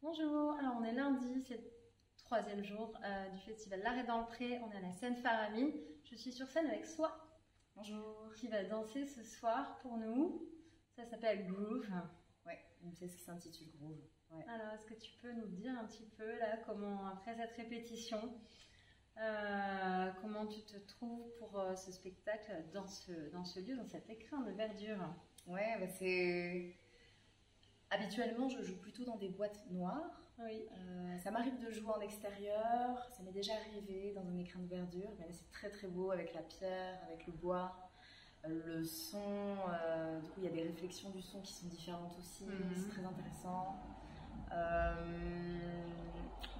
Bonjour, alors on est lundi, c'est le troisième jour du festival L'Arrêt dans le Pré, on est à la scène Faramine. Je suis sur scène avec Soi. Bonjour. Qui va danser ce soir pour nous. Ça s'appelle Groove. Ouais, une pièce qui s'intitule Groove. Ouais. Alors est-ce que tu peux nous dire un petit peu là comment, après cette répétition, comment tu te trouves pour ce spectacle dans ce lieu, dans cet écrin de verdure? Ouais, bah c'est... Habituellement, je joue plutôt dans des boîtes noires. Oui. Ça m'arrive de jouer en extérieur, ça m'est déjà arrivé dans un écrin de verdure, mais là c'est très très beau avec la pierre, avec le bois, le son, du coup il y a des réflexions du son qui sont différentes aussi, c'est très intéressant.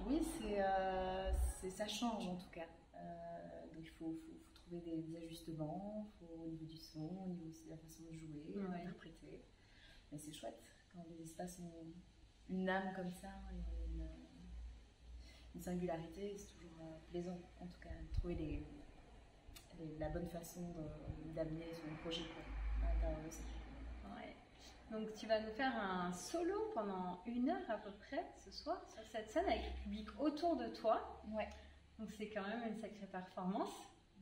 Oui, ça change en tout cas. Donc il faut trouver des ajustements, au niveau du son, au niveau aussi de la façon de jouer, d'interpréter. Mais c'est chouette quand les espaces ont une âme comme ça, une singularité, c'est toujours plaisant en tout cas, de trouver la bonne façon d'amener son projet à l'intérieur de ça. Ouais. Donc tu vas nous faire un solo pendant 1 heure à peu près ce soir sur cette scène avec le public autour de toi. Ouais. Donc c'est quand même une sacrée performance.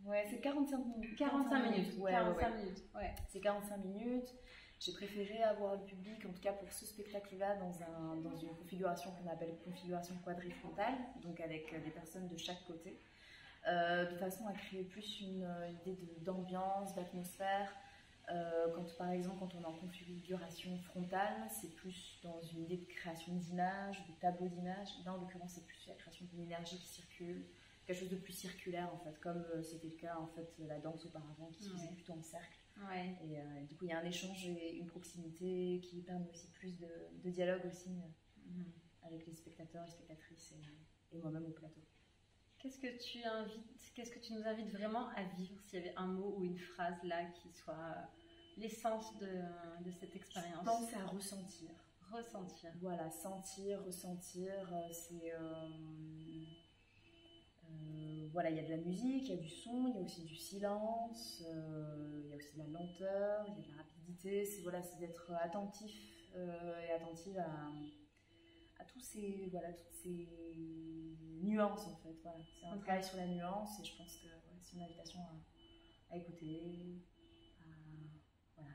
Ouais, c'est 45 minutes. 45 minutes. Ouais, 45 minutes. Ouais. C'est 45 minutes. J'ai préféré avoir le public, en tout cas pour ce spectacle-là, dans une configuration qu'on appelle configuration quadrifrontale, donc avec des personnes de chaque côté, de façon à créer plus une idée d'ambiance, d'atmosphère. Par exemple, quand on est en configuration frontale, c'est plus dans une idée de création d'images, de tableaux d'images. Là, en l'occurrence, c'est plus la création d'une énergie qui circule, quelque chose de plus circulaire en fait, comme c'était le cas en fait la danse auparavant qui se faisait plutôt en cercle. Ouais. Et du coup, il y a un échange et une proximité qui permet aussi plus de dialogue aussi avec les spectateurs, les spectatrices et moi-même au plateau. Qu'est-ce que tu nous invites vraiment à vivre, s'il y avait un mot ou une phrase là qui soit l'essence de cette expérience? Je pense à ressentir. Ressentir. Voilà, sentir, ressentir, c'est... voilà, il y a de la musique, il y a du son, il y a aussi du silence, il y a aussi de la lenteur, il y a de la rapidité. C'est d'être attentif et attentive à toutes ces nuances en fait. Voilà. C'est un travail sur la nuance et je pense que c'est une invitation à écouter,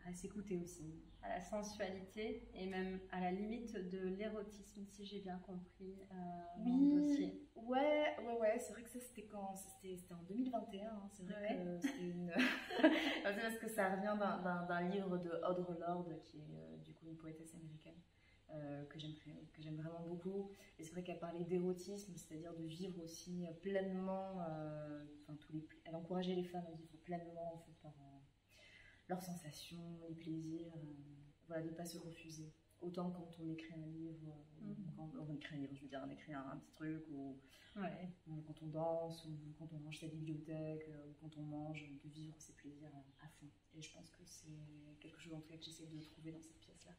à s'écouter aussi. À la sensualité et même à la limite de l'érotisme, si j'ai bien compris. Oui, ouais, c'est vrai que ça c'était en 2021, hein. C'est vrai que c'était une... c'est parce que ça revient d'un livre de Audre Lorde qui est du coup une poétesse américaine que j'aime vraiment beaucoup. Et c'est vrai qu'elle parlait d'érotisme, c'est-à-dire de vivre aussi pleinement, elle encourageait les femmes à vivre pleinement en fait, par leurs sensations, les plaisirs, de ne pas se refuser. Autant quand on écrit un livre, on écrit un petit truc, ou quand on danse, ou quand on range sa bibliothèque, ou quand on mange, de vivre ses plaisirs à fond. Et je pense que c'est quelque chose en tout cas que j'essaie de trouver dans cette pièce-là.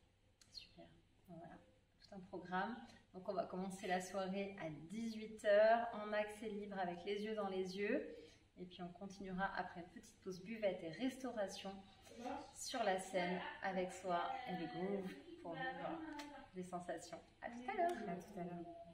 Super, voilà, tout un programme. Donc on va commencer la soirée à 18 h en accès libre avec les yeux dans les yeux. Et puis on continuera après une petite pause buvette et restauration sur la scène avec Soi et les grooves pour vivre des sensations. À tout à l'heure. À tout à l'heure.